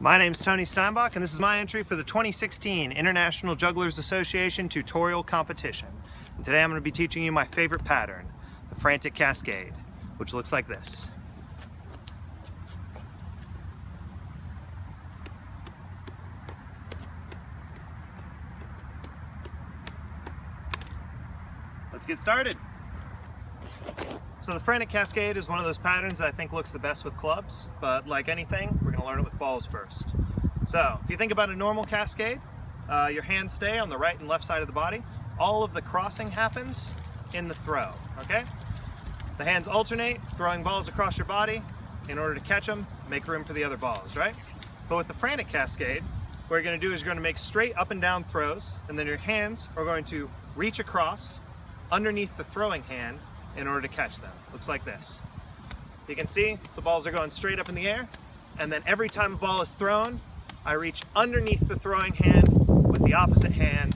My name's Tony Steinbach, and this is my entry for the 2016 International Jugglers Association Tutorial Competition. And today I'm going to be teaching you my favorite pattern, the Frantic Cascade, which looks like this. Let's get started. So the Frantic Cascade is one of those patterns that I think looks the best with clubs, but like anything, we're going to learn it with balls first. So if you think about a normal cascade, your hands stay on the right and left side of the body. All of the crossing happens in the throw, okay? The hands alternate, throwing balls across your body in order to catch them, make room for the other balls, right? But with the Frantic Cascade, what you're going to do is you're going to make straight up and down throws, and then your hands are going to reach across underneath the throwing hand in order to catch them. Looks like this. You can see the balls are going straight up in the air, and then every time a ball is thrown, I reach underneath the throwing hand with the opposite hand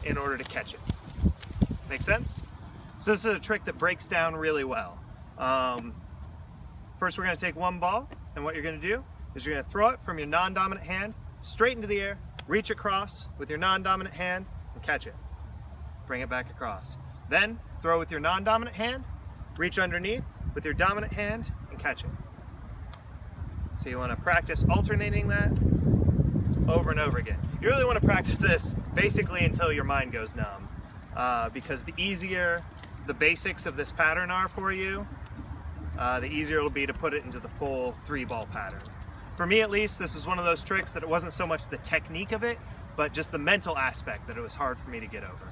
in order to catch it. Make sense? So this is a trick that breaks down really well. First we're going to take one ball, and what you're going to do is you're going to throw it from your non-dominant hand straight into the air, reach across with your non-dominant hand, and catch it. Bring it back across. Then throw with your non-dominant hand, reach underneath with your dominant hand, and catch it. So you want to practice alternating that over and over again. You really want to practice this basically until your mind goes numb, because the easier the basics of this pattern are for you, the easier it'll be to put it into the full 3-ball pattern. For me at least, this is one of those tricks that it wasn't so much the technique of it, but just the mental aspect that it was hard for me to get over.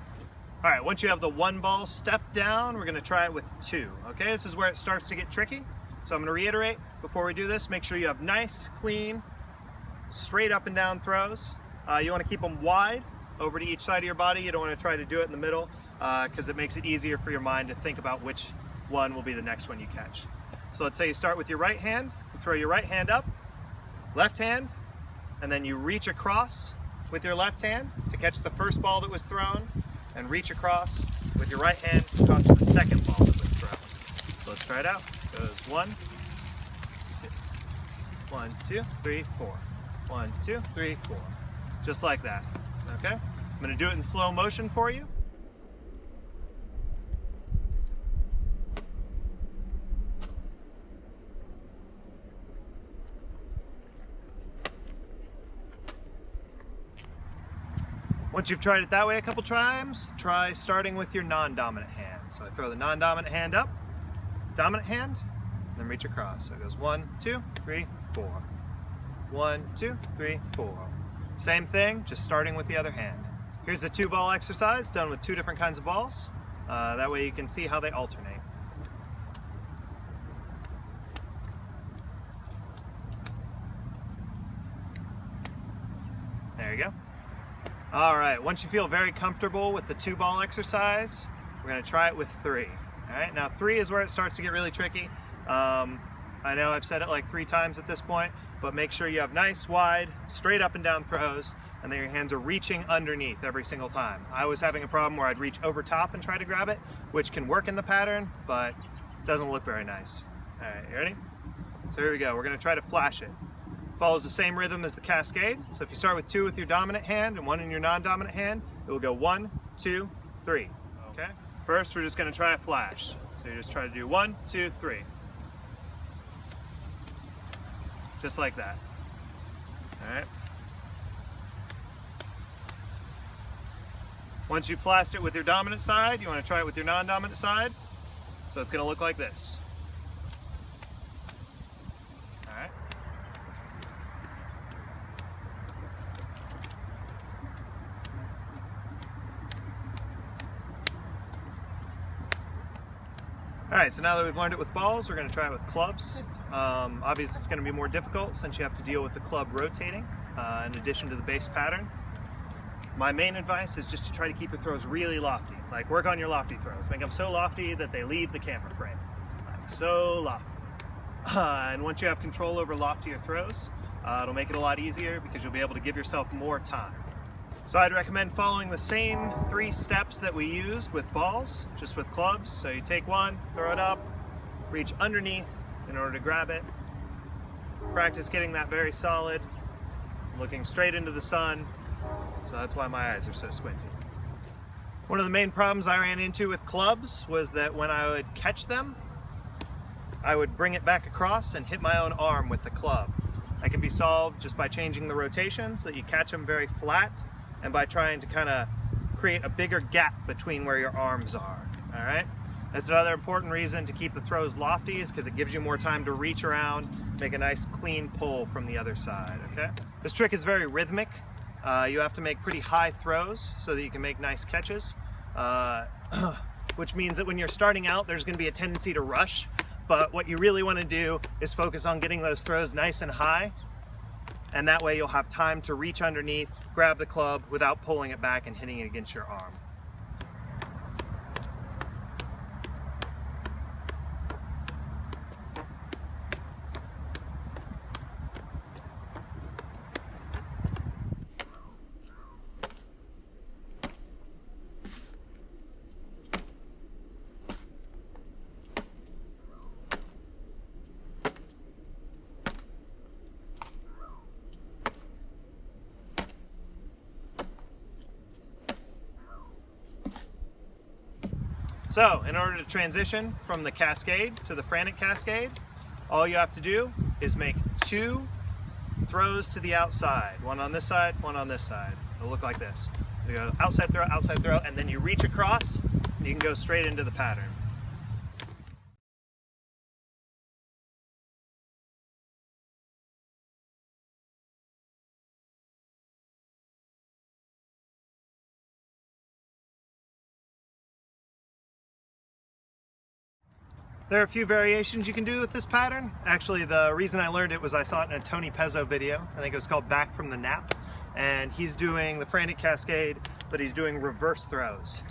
All right, once you have the 1-ball step down, we're gonna try it with 2, okay? This is where it starts to get tricky. So I'm gonna reiterate, before we do this, make sure you have nice, clean, straight up and down throws. You wanna keep them wide over to each side of your body. You don't wanna try to do it in the middle, because it makes it easier for your mind to think about which one will be the next one you catch. So let's say you start with your right hand, you throw your right hand up, left hand, and then you reach across with your left hand to catch the first ball that was thrown, and reach across with your right hand to catch the second ball that was thrown. So let's try it out. It goes 1, 2, 1, 2, 3, 4. 1, 2, 3, 4. Just like that, okay? I'm gonna do it in slow motion for you. Once you've tried it that way a couple times, try starting with your non-dominant hand. So I throw the non-dominant hand up, dominant hand, and then reach across. So it goes 1, 2, 3, 4. 1, 2, 3, 4. Same thing, just starting with the other hand. Here's the 2-ball exercise done with 2 different kinds of balls. That way you can see how they alternate. There you go. All right, once you feel very comfortable with the 2-ball exercise, we're gonna try it with 3. All right, now 3 is where it starts to get really tricky. I know I've said it like 3 times at this point, but make sure you have nice, wide, straight up and down throws, and then your hands are reaching underneath every single time. I was having a problem where I'd reach over top and try to grab it, which can work in the pattern, but doesn't look very nice. All right, you ready? So here we go, we're gonna try to flash it. Follows the same rhythm as the Cascade. So if you start with 2 with your dominant hand and 1 in your non-dominant hand, it will go 1, 2, 3, okay? First, we're just gonna try a flash. So you just try to do 1, 2, 3. Just like that, all right? Once you've flashed it with your dominant side, you wanna try it with your non-dominant side. So it's gonna look like this. All right, so now that we've learned it with balls, we're going to try it with clubs. Obviously, it's going to be more difficult since you have to deal with the club rotating in addition to the base pattern. My main advice is just to try to keep your throws really lofty. Like, work on your lofty throws. Make them so lofty that they leave the camera frame. Like, so lofty. And once you have control over loftier throws, it'll make it a lot easier because you'll be able to give yourself more time. So I'd recommend following the same 3 steps that we used with balls, just with clubs. So you take one, throw it up, reach underneath in order to grab it. Practice getting that very solid looking straight into the sun, so that's why my eyes are so squinty. One of the main problems I ran into with clubs was that when I would catch them, I would bring it back across and hit my own arm with the club. That can be solved just by changing the rotation so that you catch them very flat, and by trying to kind of create a bigger gap between where your arms are. All right? That's another important reason to keep the throws lofty, is because it gives you more time to reach around, make a nice clean pull from the other side. Okay? This trick is very rhythmic. You have to make pretty high throws so that you can make nice catches, which means that when you're starting out, there's going to be a tendency to rush. But what you really want to do is focus on getting those throws nice and high, and that way you'll have time to reach underneath, grab the club without pulling it back and hitting it against your arm. So, in order to transition from the Cascade to the Frantic Cascade, all you have to do is make 2 throws to the outside. One on this side, one on this side. It'll look like this. You go outside throw, and then you reach across, and you can go straight into the pattern. There are a few variations you can do with this pattern. Actually, the reason I learned it was I saw it in a Tony Pezzo video. I think it was called Back from the Nap. And he's doing the Frantic Cascade, but he's doing reverse throws,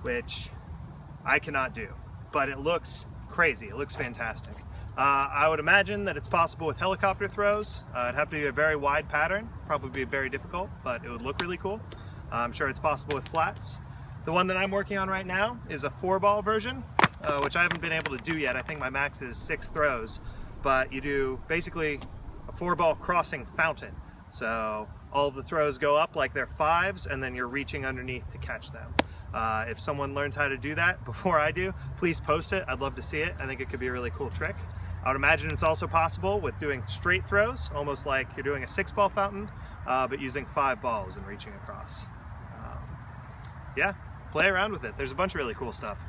which I cannot do. But it looks crazy. It looks fantastic. I would imagine that it's possible with helicopter throws. It'd have to be a very wide pattern. Probably be very difficult, but it would look really cool. I'm sure it's possible with flats. The one that I'm working on right now is a 4-ball version, which I haven't been able to do yet. I think my max is 6 throws, but you do basically a 4-ball crossing fountain. So all of the throws go up like they're 5s, and then you're reaching underneath to catch them. If someone learns how to do that before I do, please post it. I'd love to see it. I think it could be a really cool trick. I would imagine it's also possible with doing straight throws, almost like you're doing a 6-ball fountain, but using 5 balls and reaching across. Yeah, play around with it. There's a bunch of really cool stuff.